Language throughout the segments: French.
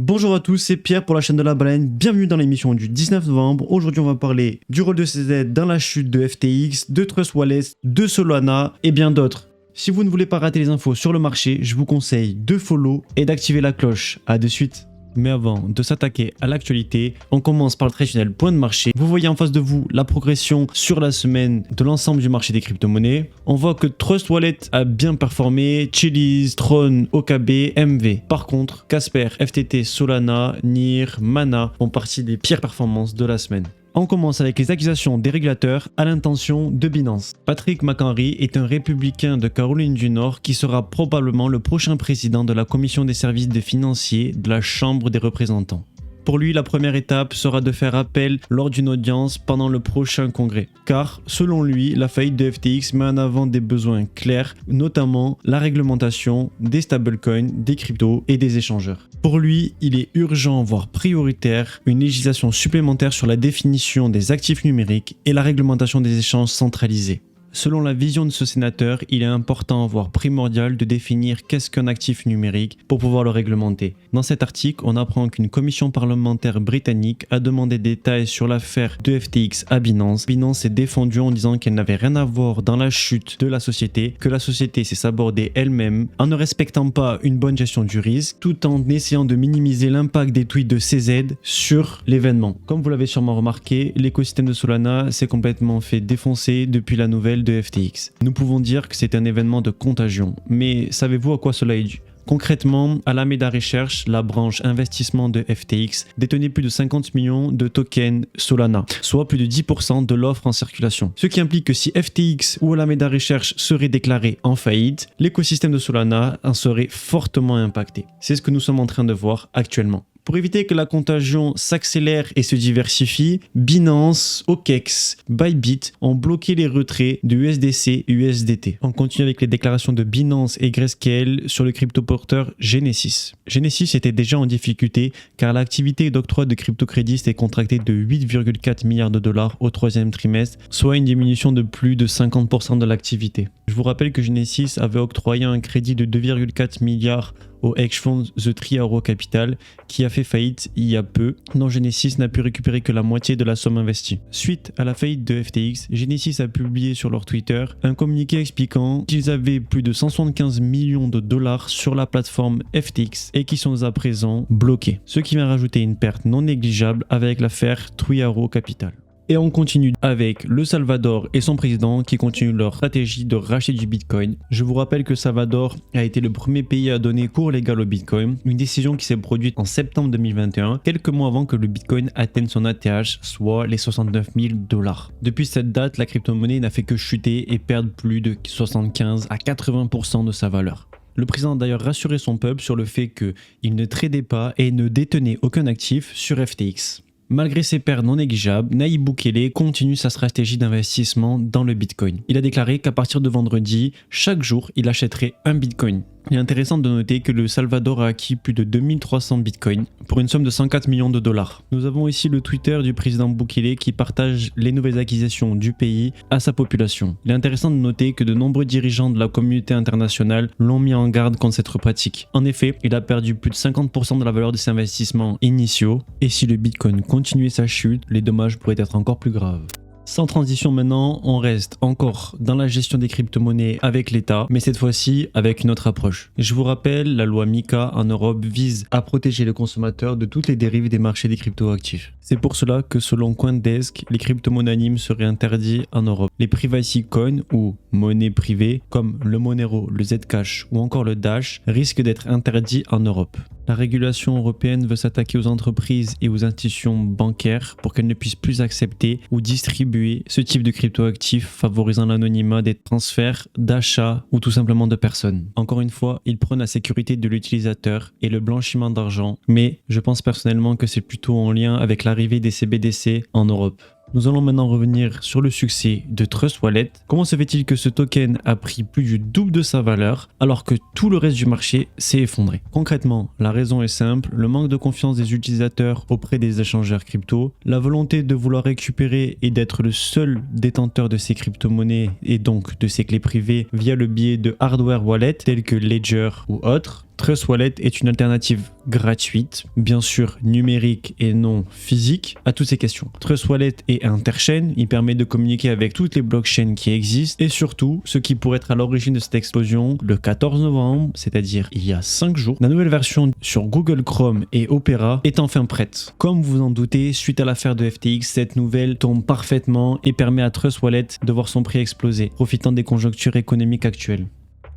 Bonjour à tous, c'est Pierre pour la chaîne de la baleine, bienvenue dans l'émission du 19 novembre. Aujourd'hui on va parler du rôle de CZ dans la chute de FTX, de Trust Wallet, de Solana et bien d'autres. Si vous ne voulez pas rater les infos sur le marché, je vous conseille de follow et d'activer la cloche. A de suite. Mais avant de s'attaquer à l'actualité, on commence par le traditionnel point de marché. Vous voyez en face de vous la progression sur la semaine de l'ensemble du marché des crypto-monnaies. On voit que Trust Wallet a bien performé, Chiliz, Tron, OKB, MV. Par contre, Casper, FTT, Solana, NIR, Mana font partie des pires performances de la semaine. On commence avec les accusations des régulateurs à l'intention de Binance. Patrick McHenry est un républicain de Caroline du Nord qui sera probablement le prochain président de la commission des services des financiers de la Chambre des représentants. Pour lui, la première étape sera de faire appel lors d'une audience pendant le prochain congrès. Car, selon lui, la faillite de FTX met en avant des besoins clairs, notamment la réglementation des stablecoins, des cryptos et des échangeurs. Pour lui, il est urgent, voire prioritaire, une législation supplémentaire sur la définition des actifs numériques et la réglementation des échanges centralisés. Selon la vision de ce sénateur, il est important, voire primordial, de définir qu'est-ce qu'un actif numérique pour pouvoir le réglementer. Dans cet article, on apprend qu'une commission parlementaire britannique a demandé des détails sur l'affaire de FTX à Binance. Binance s'est défendue en disant qu'elle n'avait rien à voir dans la chute de la société, que la société s'est sabordée elle-même en ne respectant pas une bonne gestion du risque, tout en essayant de minimiser l'impact des tweets de CZ sur l'événement. Comme vous l'avez sûrement remarqué, l'écosystème de Solana s'est complètement fait défoncer depuis la nouvelle de FTX. Nous pouvons dire que c'est un événement de contagion, mais savez-vous à quoi cela est dû ? Concrètement, Alameda Research, la branche investissement de FTX, détenait plus de 50 millions de tokens Solana, soit plus de 10% de l'offre en circulation. Ce qui implique que si FTX ou Alameda Research serait déclaré en faillite, l'écosystème de Solana en serait fortement impacté. C'est ce que nous sommes en train de voir actuellement. Pour éviter que la contagion s'accélère et se diversifie, Binance, OKEx, Bybit ont bloqué les retraits de USDC et USDT. On continue avec les déclarations de Binance et Grayscale sur le cryptoporteur Genesis. Genesis était déjà en difficulté car l'activité d'octroi de cryptocrédit s'est contractée de 8,4 milliards de dollars au troisième trimestre, soit une diminution de plus de 50% de l'activité. Je vous rappelle que Genesis avait octroyé un crédit de 2,4 milliards au hedge fund The Three Arrows Capital qui a fait faillite il y a peu, dont Genesis n'a pu récupérer que la moitié de la somme investie. Suite à la faillite de FTX, Genesis a publié sur leur Twitter un communiqué expliquant qu'ils avaient plus de 175 millions de dollars sur la plateforme FTX et qui sont à présent bloqués, ce qui vient rajouter une perte non négligeable avec l'affaire Three Arrows Capital. Et on continue avec le Salvador et son président qui continuent leur stratégie de racheter du Bitcoin. Je vous rappelle que Salvador a été le premier pays à donner cours légal au Bitcoin, une décision qui s'est produite en septembre 2021, quelques mois avant que le Bitcoin atteigne son ATH, soit les 69 000 $. Depuis cette date, la crypto-monnaie n'a fait que chuter et perdre plus de 75 à 80% de sa valeur. Le président a d'ailleurs rassuré son peuple sur le fait qu'il ne tradait pas et ne détenait aucun actif sur FTX. Malgré ses pertes non négligeables, Nayib Bukele continue sa stratégie d'investissement dans le Bitcoin. Il a déclaré qu'à partir de vendredi, chaque jour, il achèterait un Bitcoin. Il est intéressant de noter que le Salvador a acquis plus de 2300 bitcoins pour une somme de 104 millions de dollars. Nous avons ici le Twitter du président Bukele qui partage les nouvelles acquisitions du pays à sa population. Il est intéressant de noter que de nombreux dirigeants de la communauté internationale l'ont mis en garde contre cette pratique. En effet, il a perdu plus de 50% de la valeur de ses investissements initiaux et si le bitcoin continuait sa chute, les dommages pourraient être encore plus graves. Sans transition maintenant, on reste encore dans la gestion des crypto-monnaies avec l'État, mais cette fois-ci avec une autre approche. Je vous rappelle, la loi MiCA en Europe vise à protéger les consommateurs de toutes les dérives des marchés des crypto-actifs. C'est pour cela que selon CoinDesk, les crypto-monnaies anonymes seraient interdits en Europe. Les privacy coins ou monnaies privées comme le Monero, le Zcash ou encore le Dash risquent d'être interdits en Europe. La régulation européenne veut s'attaquer aux entreprises et aux institutions bancaires pour qu'elles ne puissent plus accepter ou distribuer ce type de cryptoactifs favorisant l'anonymat des transferts, d'achats ou tout simplement de personnes. Encore une fois, ils prennent la sécurité de l'utilisateur et le blanchiment d'argent, mais je pense personnellement que c'est plutôt en lien avec l'arrivée des CBDC en Europe. Nous allons maintenant revenir sur le succès de Trust Wallet. Comment se fait-il que ce token a pris plus du double de sa valeur alors que tout le reste du marché s'est effondré? Concrètement, la raison est simple, le manque de confiance des utilisateurs auprès des échangeurs crypto, la volonté de vouloir récupérer et d'être le seul détenteur de ces crypto-monnaies et donc de ces clés privées via le biais de hardware wallet tels que Ledger ou autres, Trust Wallet est une alternative gratuite, bien sûr numérique et non physique, à toutes ces questions. Trust Wallet est interchain, il permet de communiquer avec toutes les blockchains qui existent et surtout, ce qui pourrait être à l'origine de cette explosion, le 14 novembre, c'est-à-dire il y a 5 jours, la nouvelle version sur Google Chrome et Opera est enfin prête. Comme vous en doutez, suite à l'affaire de FTX, cette nouvelle tombe parfaitement et permet à Trust Wallet de voir son prix exploser, profitant des conjonctures économiques actuelles.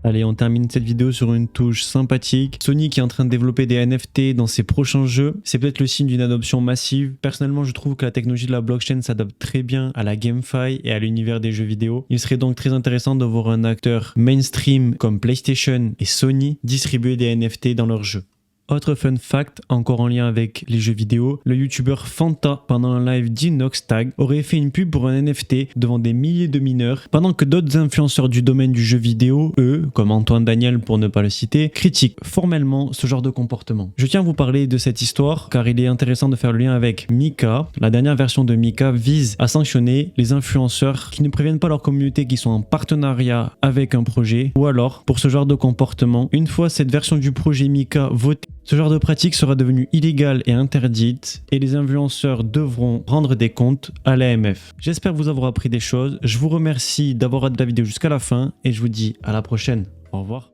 Allez, on termine cette vidéo sur une touche sympathique. Sony qui est en train de développer des NFT dans ses prochains jeux, c'est peut-être le signe d'une adoption massive. Personnellement, je trouve que la technologie de la blockchain s'adapte très bien à la GameFi et à l'univers des jeux vidéo. Il serait donc très intéressant de voir un acteur mainstream comme PlayStation et Sony distribuer des NFT dans leurs jeux. Autre fun fact, encore en lien avec les jeux vidéo, le youtubeur Fanta, pendant un live d'Inoxtag, aurait fait une pub pour un NFT devant des milliers de mineurs, pendant que d'autres influenceurs du domaine du jeu vidéo, eux, comme Antoine Daniel pour ne pas le citer, critiquent formellement ce genre de comportement. Je tiens à vous parler de cette histoire car il est intéressant de faire le lien avec Mika. La dernière version de Mika vise à sanctionner les influenceurs qui ne préviennent pas leur communauté qui sont en partenariat avec un projet, ou alors, pour ce genre de comportement, une fois cette version du projet Mika votée, ce genre de pratique sera devenue illégale et interdite et les influenceurs devront rendre des comptes à l'AMF. J'espère vous avoir appris des choses. Je vous remercie d'avoir regardé la vidéo jusqu'à la fin et je vous dis à la prochaine. Au revoir.